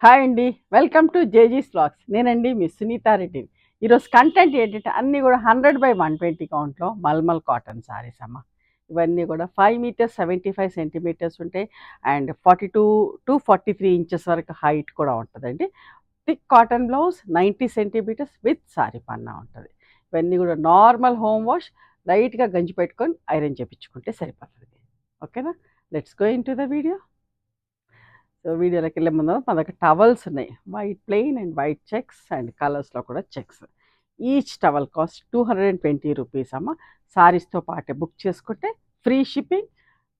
Hi అండి. Welcome to జేజీస్ vlogs. నేనండి మీ సునీతారెడ్డి. ఈరోజు కంటెంట్ ఏంటంటే అన్నీ కూడా 100/120 కౌంట్‌లో మల్మల్ కాటన్ సారీస్ అమ్మ. ఇవన్నీ కూడా 5 మీటర్స్ 75 సెంటీమీటర్స్ ఉంటాయి. అండ్ 42-43 ఇంచెస్ వరకు హైట్ కూడా ఉంటుందండి. Thick cotton blouse 90 centimetres with sari పన్నా ఉంటుంది. ఇవన్నీ కూడా నార్మల్ హోమ్ వాష్ లైట్‌గా గంజి పెట్టుకొని ఐరన్ చేపించుకుంటే సరిపోతుంది. ఓకేనా? Let's go into the video. So వీడియోలోకి వెళ్ళే ముందు మా దగ్గర టవల్స్ ఉన్నాయి. White plain and white checks and కలర్స్లో కూడా checks. Each towel cost 220 rupees అమ్మ. సారీస్తో పాటే బుక్ చేసుకుంటే ఫ్రీ షిప్పింగ్.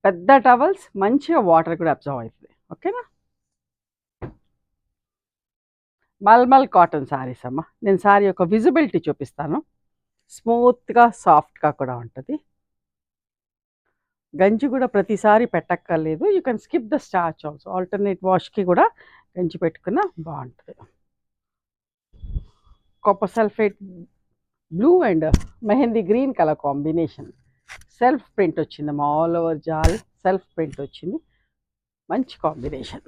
పెద్ద టవల్స్ మంచిగా వాటర్ కూడా అబ్జర్వ్ అవుతుంది. ఓకేనా? మల్మల్ కాటన్ సారీస్ అమ్మ. నేను సారీ యొక్క విజిబిలిటీ చూపిస్తాను. స్మూత్గా సాఫ్ట్గా కూడా ఉంటుంది. గంజి కూడా ప్రతిసారి పెట్టక్కర్లేదు. You can skip the starch also. Alternate వాష్కి కూడా గంజి పెట్టుకున్న బాగుంటుంది. Copper sulphate blue and mehndi green colour combination. Self print వచ్చిందమ్మా. All over jaal self print వచ్చింది. మంచి కాంబినేషన్.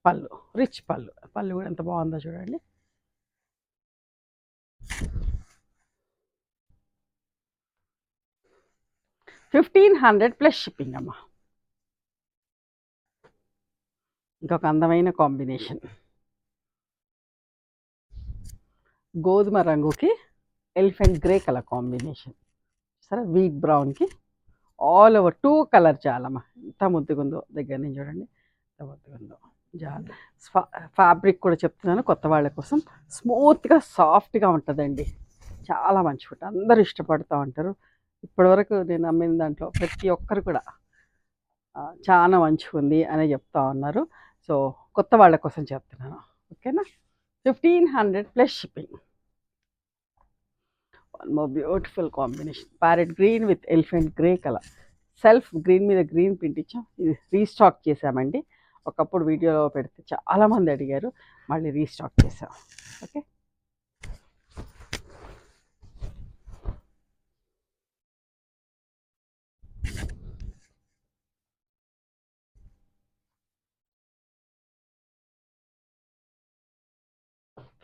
పళ్ళు రిచ్ పళ్ళు. పళ్ళు కూడా ఎంత బాగుందో చూడండి. $1,500 ప్లస్ షిప్పింగ్ అమ్మా. ఇంకొక అందమైన కాంబినేషన్. గోధుమ రంగుకి ఎలిఫెంట్ గ్రే కలర్ కాంబినేషన్. సరే, వీట్ బ్రౌన్కి ఆల్ ఓవర్ 2 కలర్ చాలమ్మా. ఎంత ముద్దుగుందో దగ్గర నుంచి చూడండి. ఎంత ముద్దుగుందో జాల్. ఫ్యాబ్రిక్ కూడా చెప్తున్నాను కొత్త వాళ్ళ కోసం. స్మూత్గా సాఫ్ట్గా ఉంటుందండి. చాలా మంచి ఫుడ్. అందరూ ఇష్టపడుతూ ఉంటారు. ఇప్పటివరకు నేను అమ్మిన దాంట్లో ప్రతి ఒక్కరు కూడా చాలా మంచిగా ఉంది అనే చెప్తా ఉన్నారు. సో కొత్త వాళ్ళ కోసం చెప్తున్నాను. ఓకేనా? 1,500 plus shipping. One more beautiful combination. Parrot green with elephant grey colour. Self green మీద గ్రీన్ ప్రింట్ ఇచ్చాం. ఇది రీస్టాక్ చేసామండి. ఒకప్పుడు వీడియోలో పెడితే చాలామంది అడిగారు, మళ్ళీ రీస్టాక్ చేసాం. ఓకే.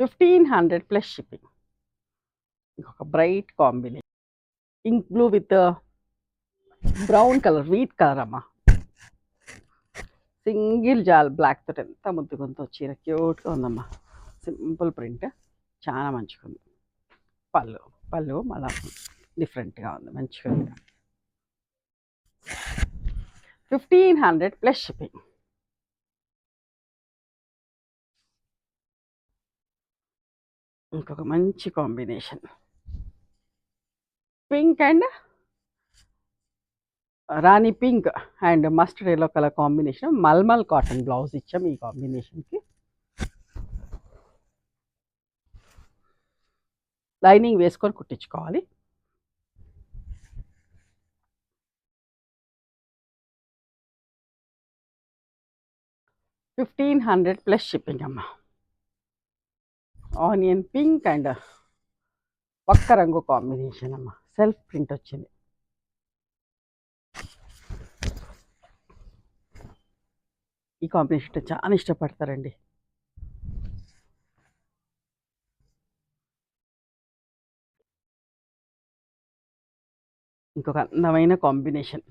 $1,500 plus shipping. ఇంకొక bright combination. Ink blue with brown colour, wheat colour అమ్మా. సింగిల్ జాల్ బ్లాక్ తోటి ఎంత ముద్దుగుందో చీర. క్యూట్గా ఉందమ్మా. సింపుల్ ప్రింట్, చాలా మంచిగా ఉంది. పళ్ళు పళ్ళు మళ్ళా డిఫరెంట్గా ఉంది, మంచిగా ఉంది. 1,500 ప్లస్ షిప్పింగ్. ఇంకొక మంచి కాంబినేషన్. పింక్ అండ్ రాణి pink and mustard yellow colour combination. Mulmul cotton blouse ఇచ్చాం ఈ కాంబినేషన్కి. లైనింగ్ వేసుకొని కుట్టించుకోవాలి. $1,500 ప్లస్ షిప్పింగ్ అమ్మా. ఆనియన్ పింక్ అండ్ పక్క రంగు కాంబినేషన్ అమ్మా. సెల్ఫ్ ప్రింట్ వచ్చింది. ఈ కాంబినేషన్ చాలా ఇష్టపడతారండి. ఇంకొక అందమైన combination.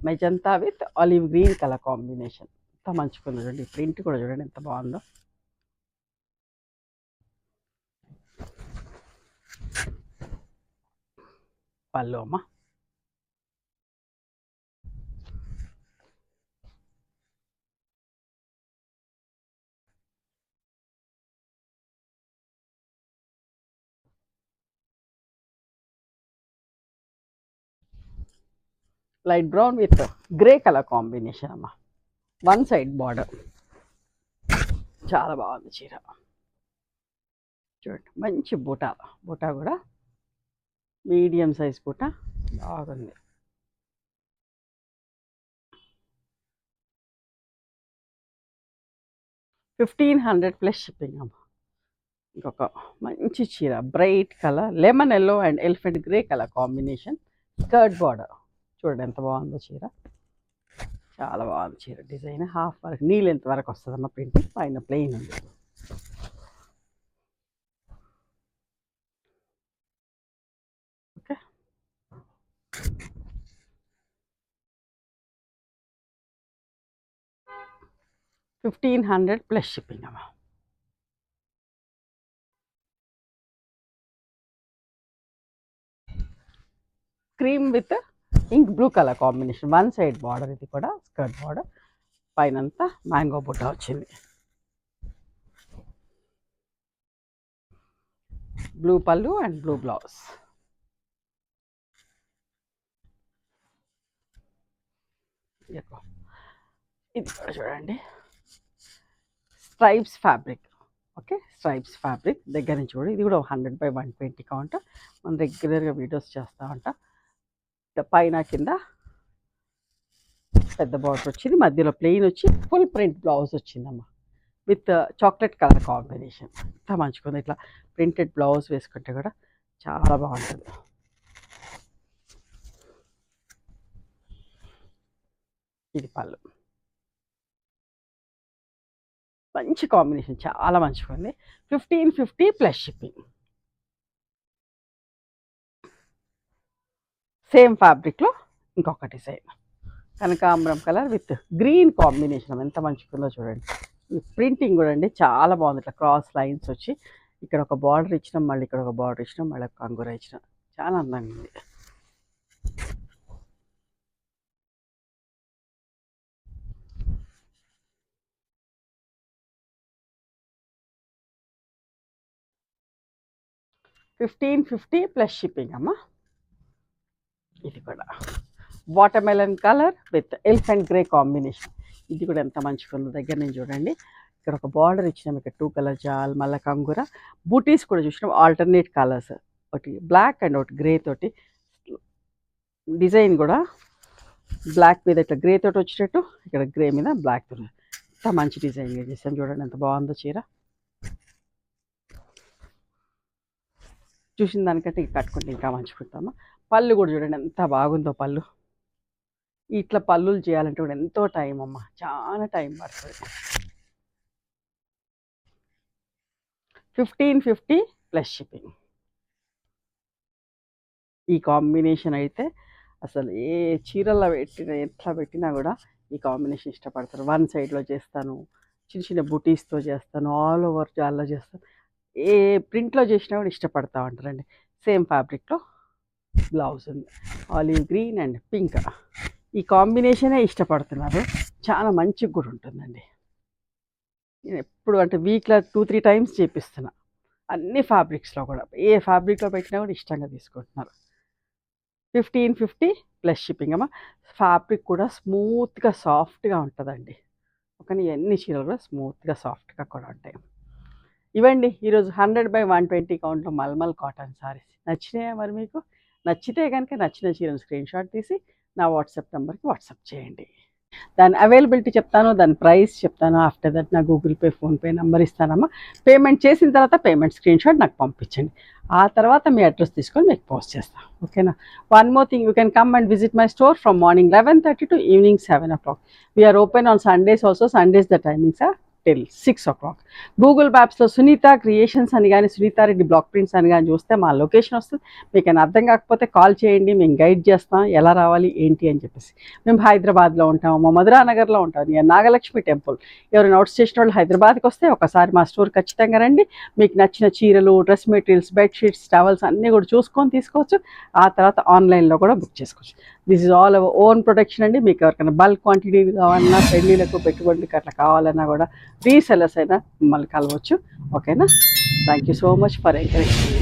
Magenta with olive green colour combination. ఎంత మంచిగా చూడండి. ప్రింట్ కూడా చూడండి ఎంత బాగుందో. పళ్ళు అమ్మ. Light brown with grey colour combination అమ్మ. One side border. చాలా బాగుంది చీర. చూడండి మంచి బూటా. బూటా కూడా మీడియం సైజ్ బూటా బాగుంది. $1,500 ప్లస్ షిప్పింగ్ అమ్మ. ఇంకొక మంచి చీర bright colour lemon yellow and elephant grey colour combination. Skirt border చూడండి ఎంత బాగుందో చీర. చాలా బాగుంది చీర డిజైన్. హాఫ్ వరకు నీ లెంత్ వరకు వస్తుందమ్మా ప్రింట్, పైన ప్లెయిన్ ఉంది. ఓకే, 1500 ప్లస్ షిప్పింగ్ అమ్మా. Cream with ink blue colour combination, one side border, ఇది కూడా స్కర్ట్ బార్డర్, పైనంతా మ్యాంగో బుట్ట వచ్చింది. బ్లూ పళ్ళు అండ్ బ్లూ బ్లౌజ్. ఇది కూడా చూడండి, stripes fabric. Okay, stripes fabric దగ్గర నుంచి కూడా, ఇది కూడా 100/120 కౌంట్. మనం రెగ్యులర్గా వీడియోస్ చేస్తూ ఉంటాం. పైన కింద పెద్ద బార్డర్ వచ్చింది, మధ్యలో ప్లెయిన్ వచ్చి ఫుల్ ప్రింట్ బ్లౌజ్ వచ్చిందమ్మా విత్ చాక్లెట్ కలర్ కాంబినేషన్. అంతా మంచిగా ఇట్లా ప్రింటెడ్ బ్లౌజ్ వేసుకుంటే కూడా చాలా బాగుంటుంది. ఇది పళ్ళు, మంచి కాంబినేషన్, చాలా మంచిగా ఉంది. 1550 ప్లస్ షిప్పింగ్. సేమ్ ఫ్యాబ్రిక్లో ఇంకొక డిజైన్, కనకాంబరం కలర్ విత్ గ్రీన్ కాంబినేషన్. ఎంత మంచిగా ఉందో చూడండి. ఈ ప్రింటింగ్ కూడా అండి చాలా బాగుంది. ఇట్లా క్రాస్ లైన్స్ వచ్చి ఇక్కడ ఒక బార్డర్ ఇచ్చినాం, మళ్ళీ ఇక్కడ ఒక బార్డర్ ఇచ్చినాం, మళ్ళీ ఒక కంగుర ఇచ్చినాం. చాలా అందంగా ఉంది. $1550 ప్లస్ షిప్పింగ్ అమ్మా. ఇది కూడా watermelon colour with elephant grey combination. ఇది కూడా ఎంత మంచిగా ఉందో దగ్గర నుంచి చూడండి. ఇక్కడ ఒక బార్డర్ ఇచ్చినాం, ఇక్కడ 2 కలర్ జాల్, మళ్ళీ కంగుర, బూటీస్ కూడా చూసినాం ఆల్టర్నేట్ కలర్స్, ఒకటి బ్లాక్ అండ్ ఒకటి గ్రే తోటి. డిజైన్ కూడా బ్లాక్ మీద ఇట్లా గ్రే తోటి వచ్చేటట్టు, ఇక్కడ గ్రే మీద బ్లాక్ తోటి. ఎంత మంచి డిజైన్ చేసాం చూడండి, ఎంత బాగుందో చీర. చూసిన దానికంటే కట్టుకుంటే ఇంకా మంచిగుంటామా. పళ్ళు కూడా చూడండి ఎంత బాగుందో పళ్ళు. ఇట్లా పళ్ళులు చేయాలంటే కూడా ఎంతో టైం అమ్మ, చాలా టైం పడుతుంది. 1550 ప్లస్ షిప్పింగ్. ఈ కాంబినేషన్ అయితే అసలు ఏ చీరల్లో పెట్టినా, ఎట్లా పెట్టినా కూడా ఈ కాంబినేషన్ ఇష్టపడతారు. వన్ సైడ్లో చేస్తాను, చిన్న చిన్న బుటీస్తో చేస్తాను, ఆల్ ఓవర్ జాల్లో చేస్తాను, ఏ ప్రింట్లో చేసినా కూడా ఇష్టపడతా ఉంటారండి. సేమ్ ఫ్యాబ్రిక్లో బ్లౌజ్ ఉంది, ఆలివ్ గ్రీన్ అండ్ పింక్. ఈ కాంబినేషనే ఇష్టపడుతున్నారు, చాలా మంచిగా కూడా ఉంటుందండి. నేను ఎప్పుడు అంటే వీక్లో 2-3 టైమ్స్ చేపిస్తున్నా, అన్ని ఫ్యాబ్రిక్స్లో కూడా. ఏ ఫ్యాబ్రిక్లో పెట్టినా కూడా ఇష్టంగా తీసుకుంటున్నారు. 1550 ప్లస్ షిప్పింగ్ అమ్మా. ఫ్యాబ్రిక్ కూడా స్మూత్గా సాఫ్ట్గా ఉంటుందండి. కానీ ఎన్ని చీరలు కూడా స్మూత్గా సాఫ్ట్గా కూడా ఉంటాయి. ఇవండి ఈరోజు 100/120 కౌంట్లో మల్మల్ కాటన్ సారీస్. నచ్చినాయా మరి మీకు? నచ్చితే కనుక నచ్చిన చీరను స్క్రీన్ షాట్ తీసి నా వాట్సాప్ నెంబర్కి వాట్సాప్ చేయండి. దాని అవైలబిలిటీ చెప్తాను, దాని ప్రైస్ చెప్తాను. ఆఫ్టర్ దట్ నా గూగుల్ పే, ఫోన్పే నెంబర్ ఇస్తానమ్మా. పేమెంట్ చేసిన తర్వాత పేమెంట్ స్క్రీన్ షాట్ నాకు పంపించండి. ఆ తర్వాత మీ అడ్రస్ తీసుకొని మీకు పోస్ట్ చేస్తాను. ఓకేనా? One more thing, you can come and visit my store from morning 11:30 to evening 7 o'clock. We are open on Sundays also. Sundays the timings are till 6 o'clock. Google మ్యాప్స్లో Sunitha creations అని కానీ, Sunitha Reddy block prints అని కానీ చూస్తే మా location వస్తుంది. మీకు ఏమైనా అర్థం కాకపోతే కాల్ చేయండి, మేము గైడ్ చేస్తాం ఎలా రావాలి ఏంటి అని చెప్పేసి. మేము హైదరాబాద్లో ఉంటాము, మా మధురానగర్లో ఉంటాం, నియర్ నాగలక్ష్మి టెంపుల్. ఎవరైనా అవుట్ స్టేషన్ వాళ్ళు హైదరాబాద్కి వస్తే ఒకసారి మా స్టోర్ ఖచ్చితంగా రండి. మీకు నచ్చిన చీరలు, డ్రెస్ మెటీరియల్స్, బెడ్షీట్స్, టవల్స్ అన్నీ కూడా చూసుకొని తీసుకోవచ్చు. ఆ తర్వాత ఆన్లైన్లో కూడా బుక్ చేసుకోవచ్చు. This is all our own production అండి. మీకు ఎవరికైనా బల్క్ క్వాంటిటీ కావాలన్నా, పెళ్ళిళ్ళకు, పెట్టుబడులకు అట్లా కావాలన్నా కూడా రీసెల్లర్స్ అయినా మిమ్మల్ని కలవచ్చు. ఓకేనా? Thank you so much for encouraging.